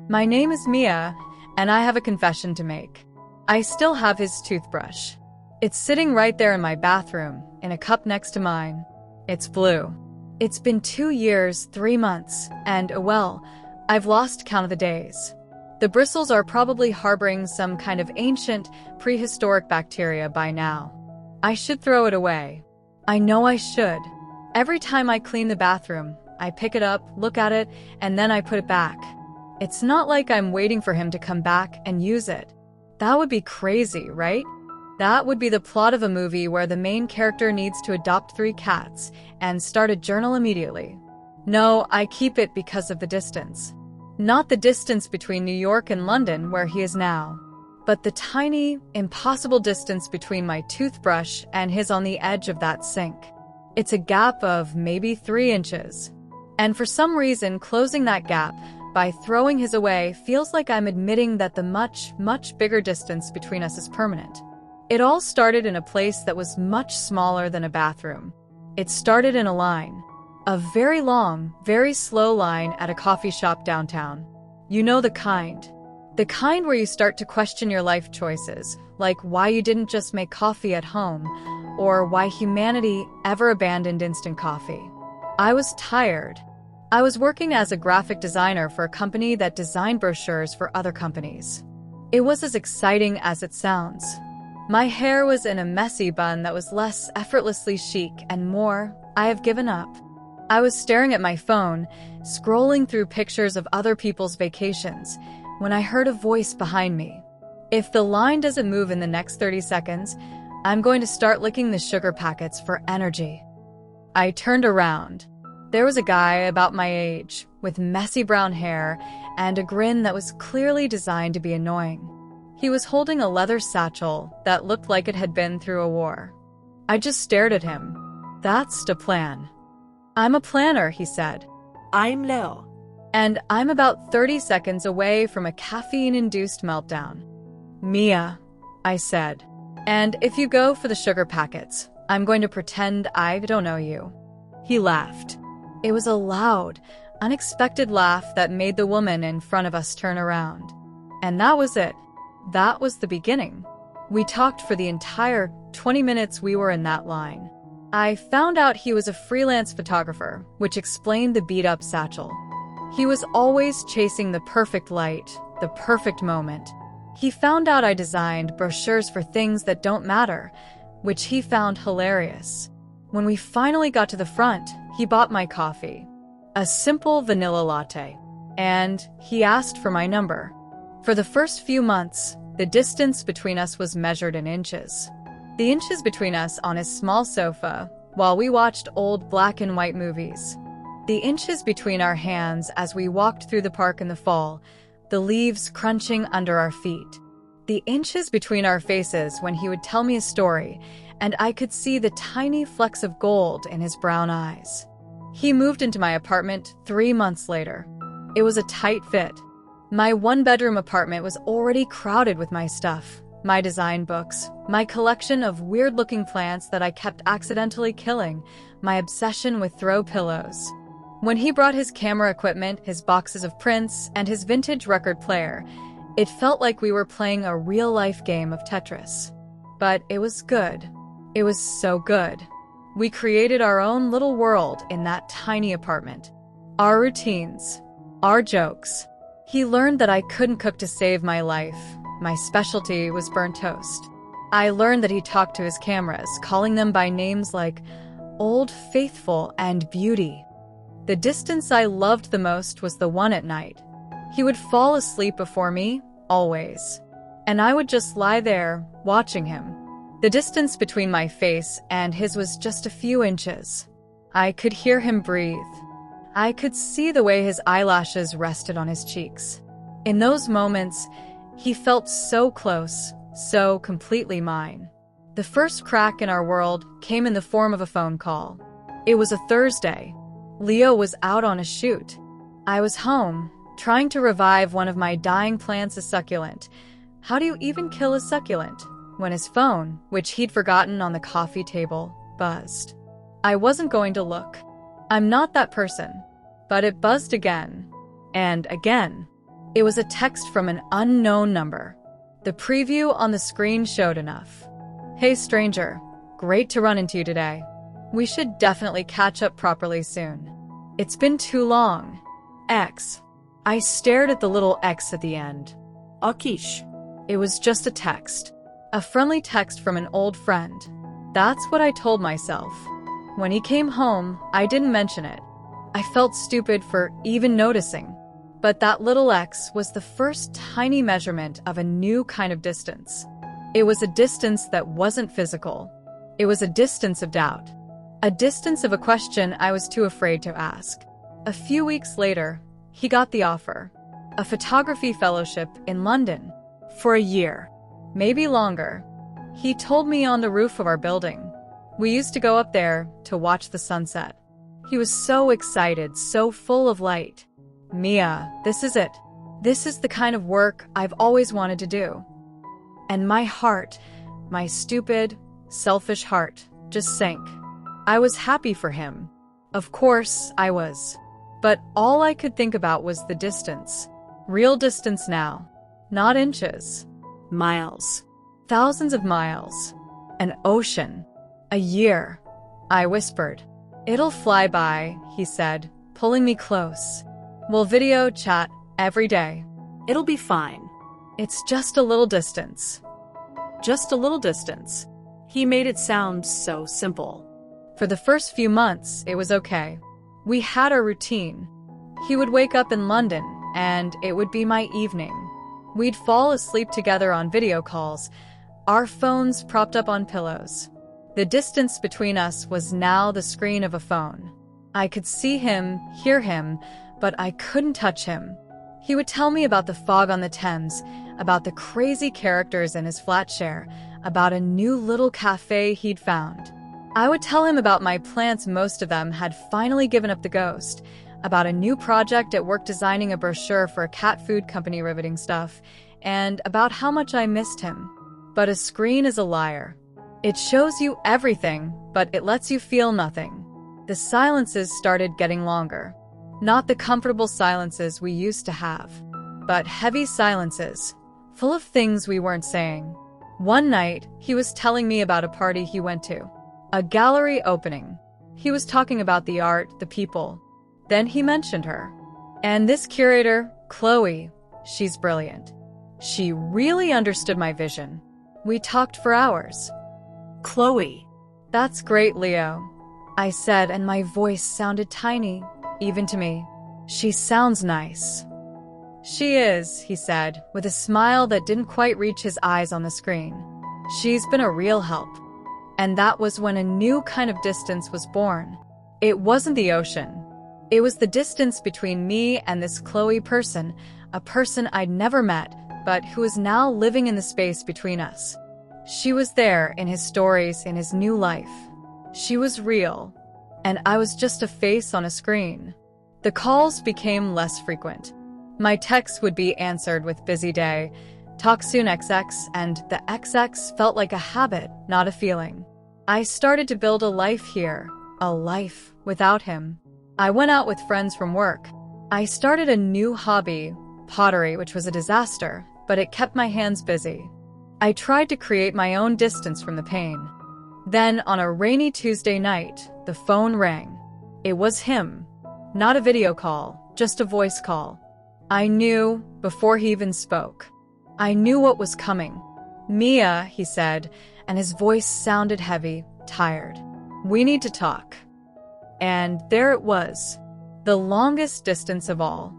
My name is Mia, and I have a confession to make. I still have his toothbrush. It's sitting right there in my bathroom, in a cup next to mine. It's blue. It's been 2 years, 3 months, and, well, I've lost count of the days. The bristles are probably harboring some kind of ancient, prehistoric bacteria by now. I should throw it away. I know I should. Every time I clean the bathroom, I pick it up, look at it, and then I put it back. It's not like I'm waiting for him to come back and use it. That would be crazy, right? That would be the plot of a movie where the main character needs to adopt 3 cats and start a journal immediately. No, I keep it because of the distance. Not the distance between New York and London, where he is now, but the tiny, impossible distance between my toothbrush and his on the edge of that sink. It's a gap of maybe 3 inches. And for some reason, closing that gap by throwing his away feels like I'm admitting that the much, much bigger distance between us is permanent. It all started in a place that was much smaller than a bathroom. It started in a line. A very long, very slow line at a coffee shop downtown. You know the kind. The kind where you start to question your life choices, like why you didn't just make coffee at home, or why humanity ever abandoned instant coffee. I was tired. I was working as a graphic designer for a company that designed brochures for other companies. It was as exciting as it sounds. My hair was in a messy bun that was less effortlessly chic and more, I have given up. I was staring at my phone, scrolling through pictures of other people's vacations, when I heard a voice behind me. If the line doesn't move in the next 30 seconds, I'm going to start licking the sugar packets for energy. I turned around. There was a guy about my age, with messy brown hair and a grin that was clearly designed to be annoying. He was holding a leather satchel that looked like it had been through a war. I just stared at him. That's the plan. I'm a planner, he said. I'm Leo. And I'm about 30 seconds away from a caffeine-induced meltdown. Mia, I said. And if you go for the sugar packets, I'm going to pretend I don't know you. He laughed. It was a loud, unexpected laugh that made the woman in front of us turn around. And that was it. That was the beginning. We talked for the entire 20 minutes we were in that line. I found out he was a freelance photographer, which explained the beat-up satchel. He was always chasing the perfect light, the perfect moment. He found out I designed brochures for things that don't matter, which he found hilarious. When we finally got to the front, he bought my coffee, a simple vanilla latte, and he asked for my number. For the first few months, the distance between us was measured in inches. The inches between us on his small sofa, while we watched old black and white movies. The inches between our hands as we walked through the park in the fall, the leaves crunching under our feet. The inches between our faces when he would tell me a story, and I could see the tiny flecks of gold in his brown eyes. He moved into my apartment 3 months later. It was a tight fit. My 1-bedroom apartment was already crowded with my stuff, my design books, my collection of weird-looking plants that I kept accidentally killing, my obsession with throw pillows. When he brought his camera equipment, his boxes of prints, and his vintage record player, it felt like we were playing a real-life game of Tetris. But it was good. It was so good. We created our own little world in that tiny apartment. Our routines. Our jokes. He learned that I couldn't cook to save my life. My specialty was burnt toast. I learned that he talked to his cameras, calling them by names like Old Faithful and Beauty. The distance I loved the most was the one at night. He would fall asleep before me, always. And I would just lie there, watching him. The distance between my face and his was just a few inches. I could hear him breathe. I could see the way his eyelashes rested on his cheeks. In those moments, he felt so close, so completely mine. The first crack in our world came in the form of a phone call. It was a Thursday. Leo was out on a shoot. I was home, trying to revive one of my dying plants, a succulent. How do you even kill a succulent? When his phone, which he'd forgotten on the coffee table, buzzed. I wasn't going to look. I'm not that person. But it buzzed again. And again. It was a text from an unknown number. The preview on the screen showed enough. "Hey stranger, great to run into you today. We should definitely catch up properly soon. It's been too long. X." I stared at the little X at the end. Akish. It was just a text. A friendly text from an old friend. That's what I told myself. When he came home, I didn't mention it. I felt stupid for even noticing. But that little X was the first tiny measurement of a new kind of distance. It was a distance that wasn't physical. It was a distance of doubt. A distance of a question I was too afraid to ask. A few weeks later, he got the offer. A photography fellowship in London. For a year. Maybe longer. He told me on the roof of our building. We used to go up there to watch the sunset. He was so excited, so full of light. "Mia, this is it. This is the kind of work I've always wanted to do." And my heart, my stupid, selfish heart, just sank. I was happy for him. Of course, I was. But all I could think about was the distance. Real distance now. Not inches. Miles. Thousands of miles. An ocean. A year. I whispered. "It'll fly by," he said, pulling me close. "We'll video chat every day. It'll be fine. It's just a little distance." Just a little distance. He made it sound so simple. For the first few months, it was okay. We had our routine. He would wake up in London, and it would be my evening. We'd fall asleep together on video calls, our phones propped up on pillows. The distance between us was now the screen of a phone. I could see him, hear him, but I couldn't touch him. He would tell me about the fog on the Thames, about the crazy characters in his flat share, about a new little cafe he'd found. I would tell him about my plants, most of them had finally given up the ghost, about a new project at work designing a brochure for a cat food company, riveting stuff, and about how much I missed him. But a screen is a liar. It shows you everything, but it lets you feel nothing. The silences started getting longer. Not the comfortable silences we used to have, but heavy silences, full of things we weren't saying. One night, he was telling me about a party he went to. A gallery opening. He was talking about the art, the people. Then he mentioned her. "And this curator, Chloe, she's brilliant. She really understood my vision." We talked for hours. Chloe. "That's great, Leo," I said, and my voice sounded tiny, even to me. "She sounds nice." "She is," he said, with a smile that didn't quite reach his eyes on the screen. "She's been a real help." And that was when a new kind of distance was born. It wasn't the ocean. It was the distance between me and this Chloe person, a person I'd never met, but who was now living in the space between us. She was there in his stories, in his new life. She was real, and I was just a face on a screen. The calls became less frequent. My texts would be answered with "busy day," "talk soon XX," and the XX felt like a habit, not a feeling. I started to build a life here, a life without him. I went out with friends from work. I started a new hobby, pottery, which was a disaster, but it kept my hands busy. I tried to create my own distance from the pain. Then, on a rainy Tuesday night, the phone rang. It was him. Not a video call, just a voice call. I knew before he even spoke. I knew what was coming. "Mia," he said, and his voice sounded heavy, tired. "We need to talk." And there it was. The longest distance of all.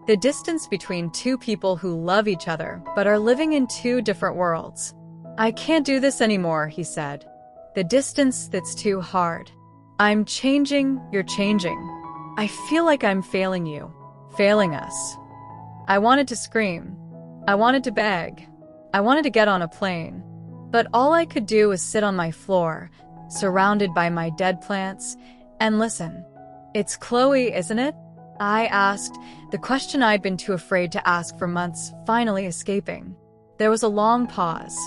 The distance between two people who love each other, but are living in two different worlds. "I can't do this anymore," he said. "The distance that's too hard. I'm changing, you're changing. I feel like I'm failing you, failing us." I wanted to scream. I wanted to beg. I wanted to get on a plane. But all I could do was sit on my floor, surrounded by my dead plants, and listen. "It's Chloe, isn't it?" I asked, the question I'd been too afraid to ask for months finally escaping. There was a long pause.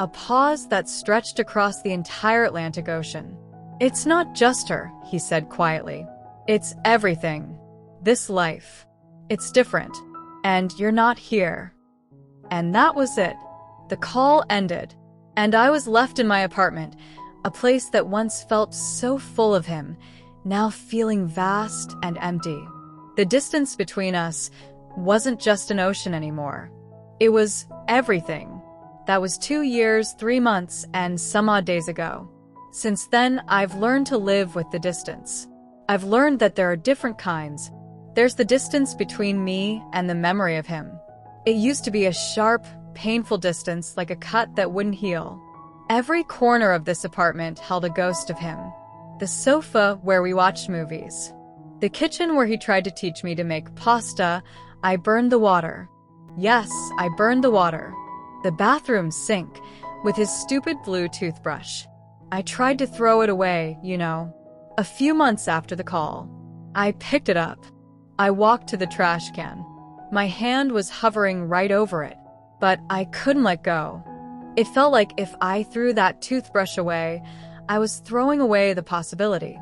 A pause that stretched across the entire Atlantic Ocean. "It's not just her," he said quietly. "It's everything. This life. It's different. and you're not here. And that was it. The call ended, and I was left in my apartment, a place that once felt so full of him, now feeling vast and empty. The distance between us wasn't just an ocean anymore. It was everything. That was 2 years, 3 months, and some odd days ago. Since then, I've learned to live with the distance. I've learned that there are different kinds. There's the distance between me and the memory of him. It used to be a sharp, painful distance like a cut that wouldn't heal. Every corner of this apartment held a ghost of him. The sofa where we watched movies. The kitchen where he tried to teach me to make pasta. I burned the water. Yes, I burned the water. The bathroom sink with his stupid blue toothbrush. I tried to throw it away, you know. A few months after the call, I picked it up. I walked to the trash can. My hand was hovering right over it, but I couldn't let go. It felt like if I threw that toothbrush away, I was throwing away the possibility.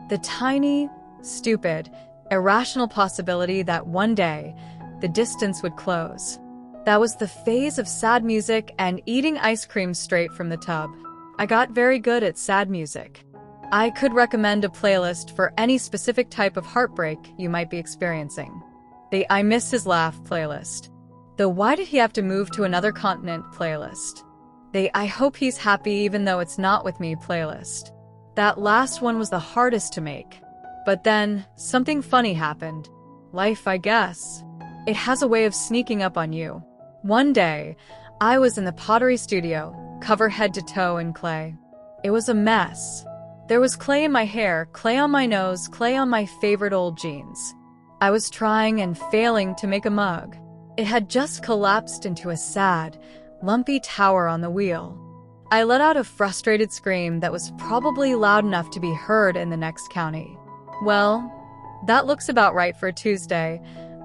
The tiny, stupid, irrational possibility that one day, the distance would close. That was the phase of sad music and eating ice cream straight from the tub. I got very good at sad music. I could recommend a playlist for any specific type of heartbreak you might be experiencing. The I Miss His Laugh playlist. The Why Did He Have to Move to Another Continent playlist. The I Hope He's Happy Even Though It's Not With Me playlist. That last one was the hardest to make. But then, something funny happened. Life, I guess. It has a way of sneaking up on you. One day, I was in the pottery studio, covered head to toe in clay. It was a mess. There was clay in my hair, clay on my nose, clay on my favorite old jeans. I was trying and failing to make a mug. It had just collapsed into a sad, lumpy tower on the wheel. I let out a frustrated scream that was probably loud enough to be heard in the next county. Well, that looks about right for a Tuesday,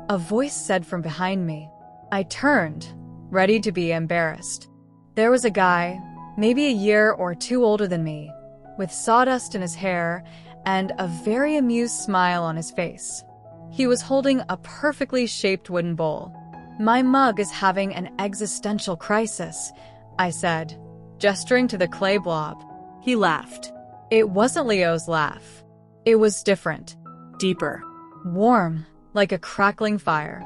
a voice said from behind me. I turned, ready to be embarrassed. There was a guy, maybe a year or two older than me, with sawdust in his hair and a very amused smile on his face. He was holding a perfectly shaped wooden bowl. My mug is having an existential crisis, I said, gesturing to the clay blob. He laughed. It wasn't Leo's laugh. It was different. Deeper. Warm, like a crackling fire.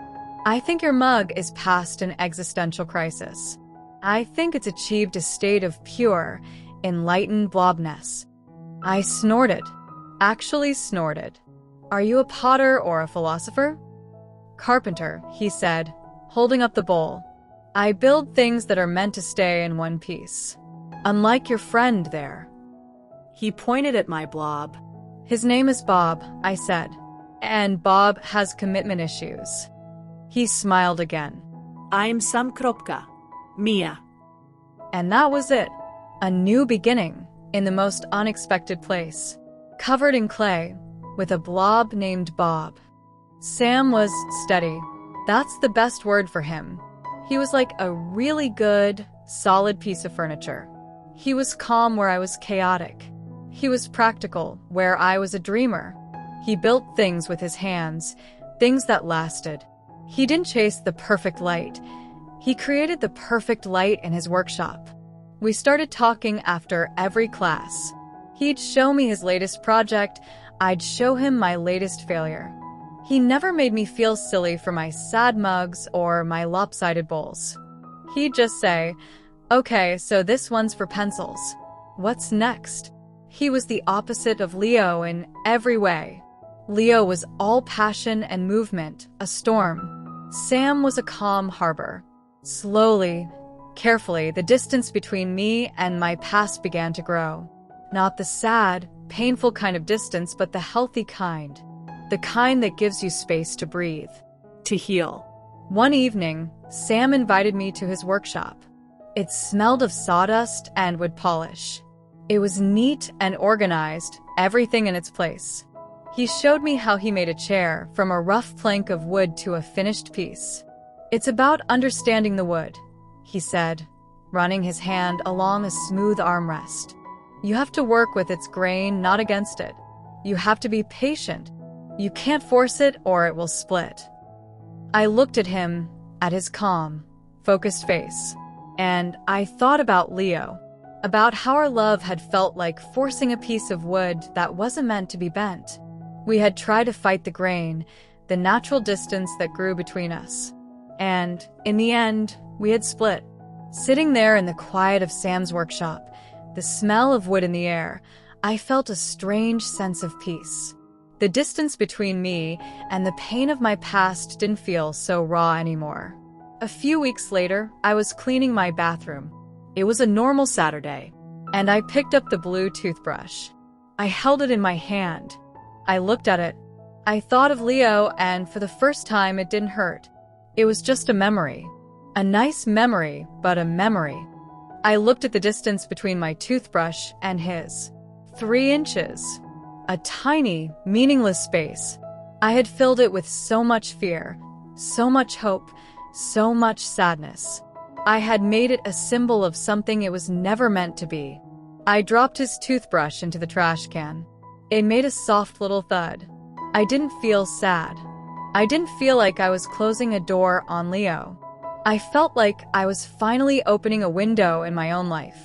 I think your mug is past an existential crisis. I think it's achieved a state of pure, enlightened blobness. I snorted. Actually snorted. Are you a potter or a philosopher? Carpenter, he said, holding up the bowl. I build things that are meant to stay in one piece. Unlike your friend there. He pointed at my blob. His name is Bob, I said. And Bob has commitment issues. He smiled again. I'm Sam Kropka. Mia. And that was it. A new beginning, in the most unexpected place. Covered in clay, with a blob named Bob. Sam was steady. That's the best word for him. He was like a really good, solid piece of furniture. He was calm where I was chaotic. He was practical where I was a dreamer. He built things with his hands, things that lasted. He didn't chase the perfect light. He created the perfect light in his workshop. We started talking after every class. He'd show me his latest project. I'd show him my latest failure. He never made me feel silly for my sad mugs or my lopsided bowls. He'd just say, "Okay, so this one's for pencils. What's next?" He was the opposite of Leo in every way. Leo was all passion and movement, a storm. Sam was a calm harbor. Slowly, carefully, the distance between me and my past began to grow. Not the sad, painful kind of distance, but the healthy kind. The kind that gives you space to breathe. To heal. One evening, Sam invited me to his workshop. It smelled of sawdust and wood polish. It was neat and organized, everything in its place. He showed me how he made a chair from a rough plank of wood to a finished piece. "It's about understanding the wood," he said, running his hand along a smooth armrest. "You have to work with its grain, not against it. You have to be patient. You can't force it or it will split." I looked at him, at his calm, focused face, and I thought about Leo, about how our love had felt like forcing a piece of wood that wasn't meant to be bent. We had tried to fight the grain, the natural distance that grew between us. And, in the end, we had split. Sitting there in the quiet of Sam's workshop, the smell of wood in the air, I felt a strange sense of peace. The distance between me and the pain of my past didn't feel so raw anymore. A few weeks later, I was cleaning my bathroom. It was a normal Saturday, and I picked up the blue toothbrush. I held it in my hand. I looked at it. I thought of Leo, and for the first time, it didn't hurt. It was just a memory. A nice memory, but a memory. I looked at the distance between my toothbrush and his. 3 inches. A tiny, meaningless space. I had filled it with so much fear, so much hope, so much sadness. I had made it a symbol of something it was never meant to be. I dropped his toothbrush into the trash can. It made a soft little thud. I didn't feel sad. I didn't feel like I was closing a door on Leo. I felt like I was finally opening a window in my own life.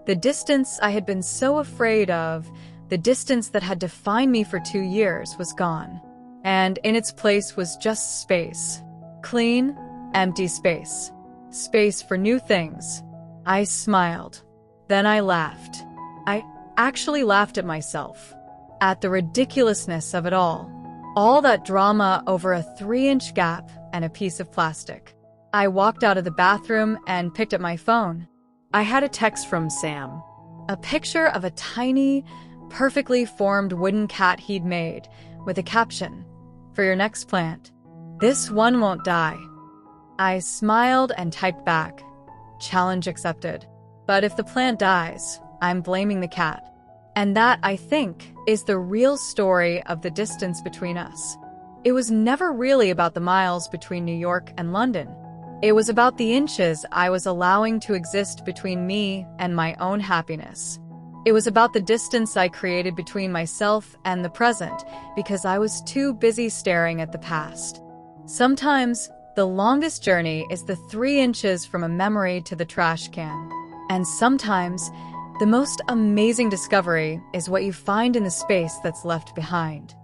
The distance I had been so afraid of, the distance that had defined me for 2 years, was gone. And in its place was just space. Clean, empty space. Space for new things. I smiled. Then I laughed. I actually laughed at myself. At the ridiculousness of it all. All that drama over a 3-inch gap and a piece of plastic. I walked out of the bathroom and picked up my phone. I had a text from Sam. A picture of a tiny, perfectly formed wooden cat he'd made, with a caption, "For your next plant, this one won't die." I smiled and typed back, "Challenge accepted. But if the plant dies, I'm blaming the cat." And that, I think, is the real story of the distance between us. It was never really about the miles between New York and London. It was about the inches I was allowing to exist between me and my own happiness. It was about the distance I created between myself and the present because I was too busy staring at the past. Sometimes, the longest journey is the 3 inches from a memory to the trash can. And sometimes, the most amazing discovery is what you find in the space that's left behind.